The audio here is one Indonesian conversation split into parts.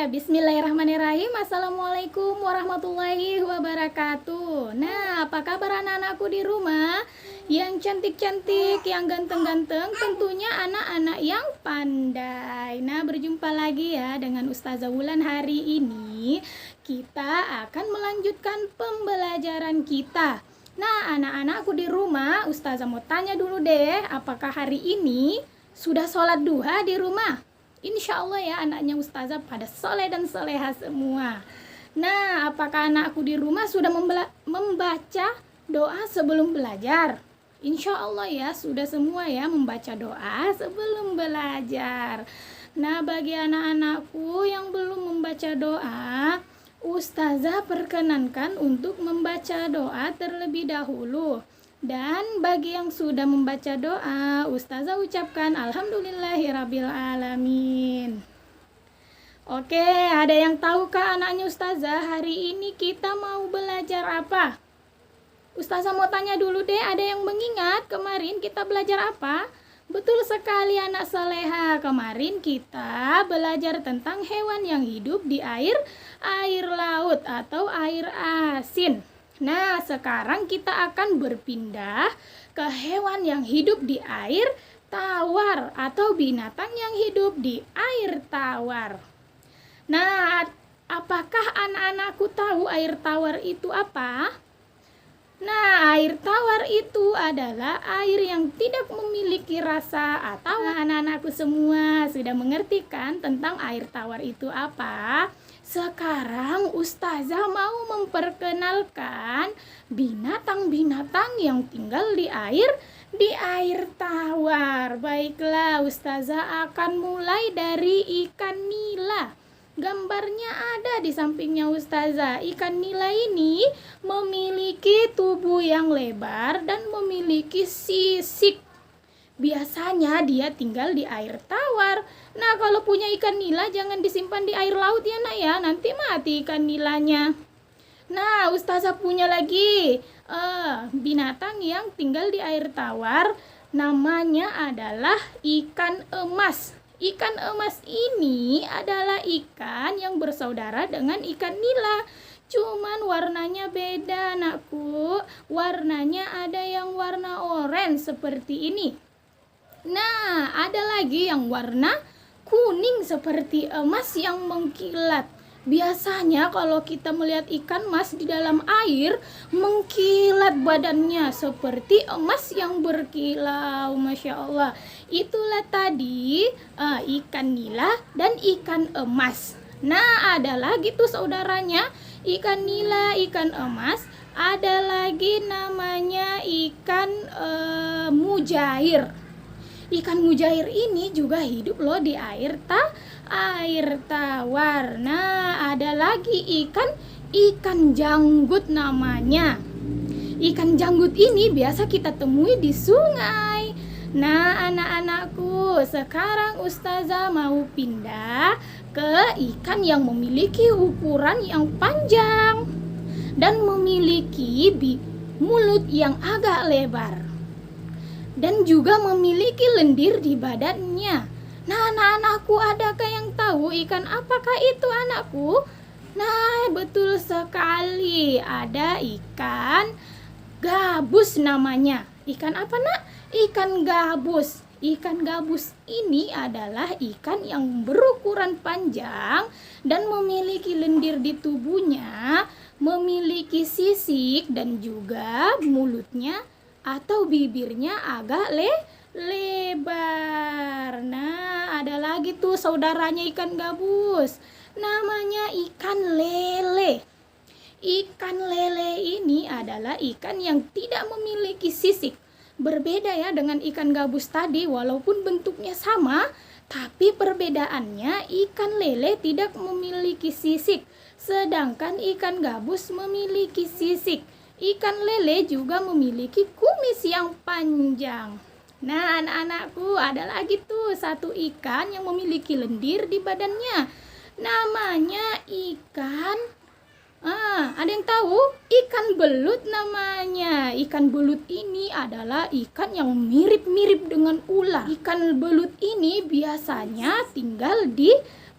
Bismillahirrahmanirrahim. Assalamualaikum warahmatullahi wabarakatuh. Nah, apa kabar anak-anakku di rumah? Yang cantik-cantik, yang ganteng-ganteng, tentunya anak-anak yang pandai. Nah, berjumpa lagi ya dengan Ustazah Wulan. Hari ini kita akan melanjutkan pembelajaran kita. Nah, anak-anakku di rumah, Ustazah mau tanya dulu deh, apakah hari ini sudah sholat duha di rumah? Insya Allah ya, anaknya Ustazah pada soleh dan soleha semua. Nah, apakah anakku di rumah sudah membaca doa sebelum belajar? Insya Allah ya, sudah semua ya membaca doa sebelum belajar. Nah, bagi anak-anakku yang belum membaca doa, Ustazah perkenankan untuk membaca doa terlebih dahulu. Dan bagi yang sudah membaca doa, Ustazah ucapkan Alhamdulillahirrabbilalamin. Oke, ada yang tahu kah anaknya Ustazah hari ini kita mau belajar apa? Ustazah mau tanya dulu deh, ada yang mengingat kemarin kita belajar apa? Betul sekali anak soleha, kemarin kita belajar tentang hewan yang hidup di air laut atau air asin. Nah, sekarang kita akan berpindah ke hewan yang hidup di air tawar atau binatang yang hidup di air tawar. Nah, apakah anak-anakku tahu air tawar itu apa? Nah, air tawar itu adalah air yang tidak memiliki rasa atau anak-anakku semua sudah mengerti kan tentang air tawar itu apa? Sekarang Ustazah mau memperkenalkan binatang-binatang yang tinggal di air tawar. Baiklah, Ustazah akan mulai dari ikan nila. Gambarnya ada di sampingnya Ustazah. Ikan nila ini memiliki tubuh yang lebar dan memiliki sisik. Biasanya dia tinggal di air tawar. Nah, kalau punya ikan nila jangan disimpan di air laut ya nak ya, nanti mati ikan nilanya. Nah, Ustazah punya lagi binatang yang tinggal di air tawar, namanya adalah ikan emas. Ikan emas ini adalah ikan yang bersaudara dengan ikan nila. Cuman warnanya beda anakku. Warnanya ada yang warna oranye seperti ini. Nah, ada lagi yang warna kuning seperti emas yang mengkilat. Biasanya kalau kita melihat ikan mas di dalam air, mengkilat badannya seperti emas yang berkilau. Masya Allah. Itulah tadi ikan nila dan ikan emas. Nah, ada lagi tuh saudaranya, ikan nila, ikan emas. Ada lagi namanya ikan mujair. Ikan mujair ini juga hidup loh di air tawar. Nah, ada lagi ikan janggut namanya. Ikan janggut ini biasa kita temui di sungai. Nah, anak-anakku, sekarang Ustazah mau pindah ke ikan yang memiliki ukuran yang panjang dan memiliki mulut yang agak lebar. Dan juga memiliki lendir di badannya. Nah, anak-anakku, adakah yang tahu ikan apakah itu anakku? Nah, betul sekali. Ada ikan gabus namanya. Ikan apa nak? Ikan gabus. Ikan gabus ini adalah ikan yang berukuran panjang dan memiliki lendir di tubuhnya, memiliki sisik dan juga mulutnya atau bibirnya agak lebar. Nah, ada lagi tuh saudaranya ikan gabus, namanya ikan lele. Ikan lele ini adalah ikan yang tidak memiliki sisik. Berbeda ya dengan ikan gabus tadi, walaupun bentuknya sama, tapi perbedaannya ikan lele tidak memiliki sisik, sedangkan ikan gabus memiliki sisik. Ikan lele juga memiliki kumis yang panjang. Nah, anak-anakku, ada lagi tuh satu ikan yang memiliki lendir di badannya. Namanya ikan ada yang tahu? Ikan belut namanya. Ikan belut ini adalah ikan yang mirip-mirip dengan ular. Ikan belut ini biasanya tinggal di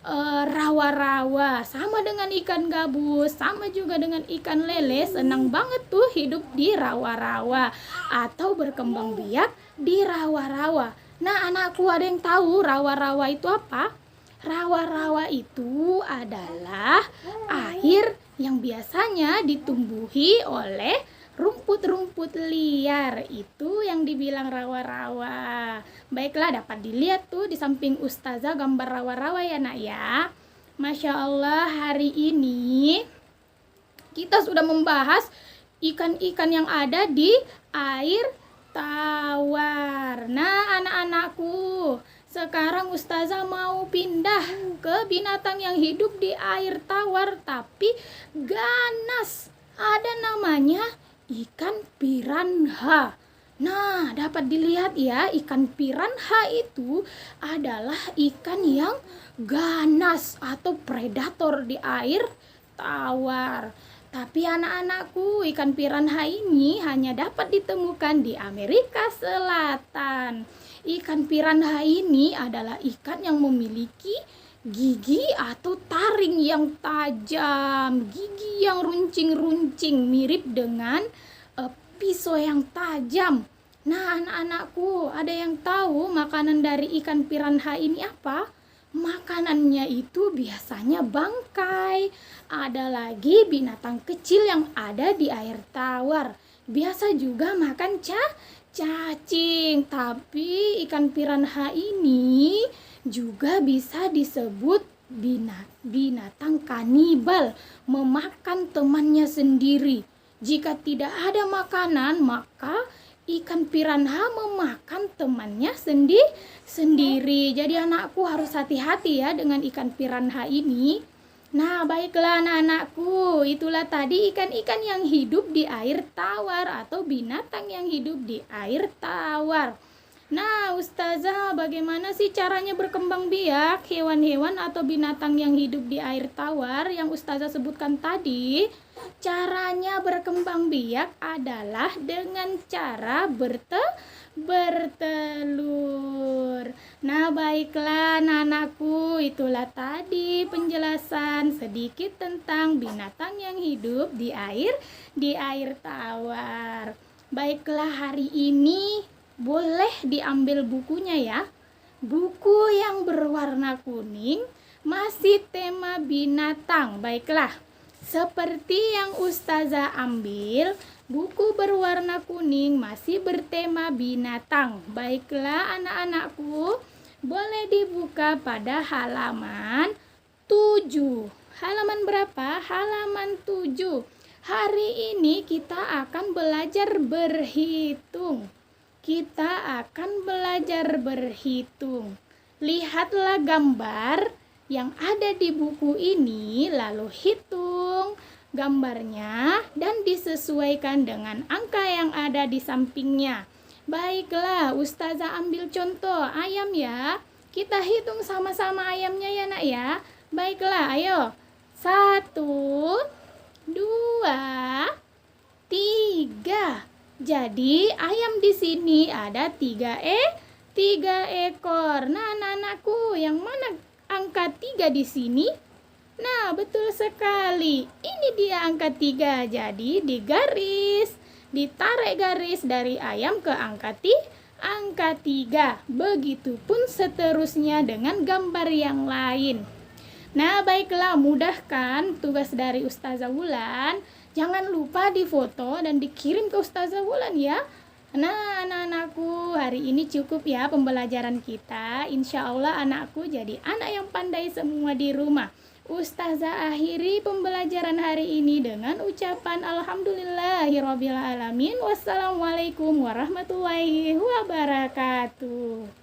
rawa-rawa, sama dengan ikan gabus, sama juga dengan ikan lele, senang banget tuh hidup di rawa-rawa atau berkembang biak di rawa-rawa. Nah, anakku, ada yang tahu rawa-rawa itu apa? Rawa-rawa itu adalah air yang biasanya ditumbuhi oleh rumput-rumput liar. Itu yang dibilang rawa-rawa. Baiklah, dapat dilihat tuh di samping Ustazah gambar rawa-rawa ya nak ya. Masya Allah, hari ini kita sudah membahas ikan-ikan yang ada di air tawar. Nah, anak-anakku, sekarang Ustazah mau pindah ke binatang yang hidup di air tawar tapi ganas. Ada namanya ikan piranha. Nah, dapat dilihat ya, ikan piranha itu adalah ikan yang ganas atau predator di air tawar. Tapi anak-anakku, ikan piranha ini hanya dapat ditemukan di Amerika Selatan. Ikan piranha ini adalah ikan yang memiliki gigi atau taring yang tajam, gigi yang runcing-runcing mirip dengan pisau yang tajam. Nah, anak-anakku, ada yang tahu makanan dari ikan piranha ini apa? Makanannya itu biasanya bangkai. Ada lagi binatang kecil yang ada di air tawar. Biasa juga makan cacing. Tapi ikan piranha ini juga bisa disebut binatang kanibal, memakan temannya sendiri. Jika tidak ada makanan, maka ikan piranha memakan temannya sendiri. Jadi anakku harus hati-hati ya dengan ikan piranha ini. Nah, baiklah anak-anakku, itulah tadi ikan-ikan yang hidup di air tawar atau binatang yang hidup di air tawar. Nah, Ustazah, bagaimana sih caranya berkembang biak hewan-hewan atau binatang yang hidup di air tawar yang Ustazah sebutkan tadi? Caranya berkembang biak adalah dengan cara bertelur. Nah, baiklah anakku, itulah tadi penjelasan sedikit tentang binatang yang hidup di air tawar. Baiklah, hari ini boleh diambil bukunya ya. Buku yang berwarna kuning masih tema binatang. Baiklah, seperti yang Ustazah ambil, buku berwarna kuning masih bertema binatang. Baiklah anak-anakku, boleh dibuka pada halaman 7. Halaman berapa? Halaman 7. Hari ini kita akan belajar berhitung. Kita akan belajar berhitung. Lihatlah gambar yang ada di buku ini, lalu hitung gambarnya dan disesuaikan dengan angka yang ada di sampingnya. Baiklah, Ustazah ambil contoh ayam ya. Kita hitung sama-sama ayamnya ya nak ya. Baiklah, ayo. 1, 2, 3. Jadi ayam di sini ada 3 ekor. Nah, anak-anakku, yang mana angka 3 di sini? Nah, betul sekali. Ini dia angka 3. Jadi ditarik garis dari ayam ke angka 3. Begitupun seterusnya dengan gambar yang lain. Nah, baiklah, mudahkan tugas dari Ustazah Wulan. Jangan lupa difoto dan dikirim ke Ustazah Wulan ya. Nah, anak-anakku, hari ini cukup ya pembelajaran kita. Insya Allah anakku jadi anak yang pandai semua di rumah. Ustazah akhiri pembelajaran hari ini dengan ucapan Alhamdulillahirrabbilalamin. Wassalamualaikum warahmatullahi wabarakatuh.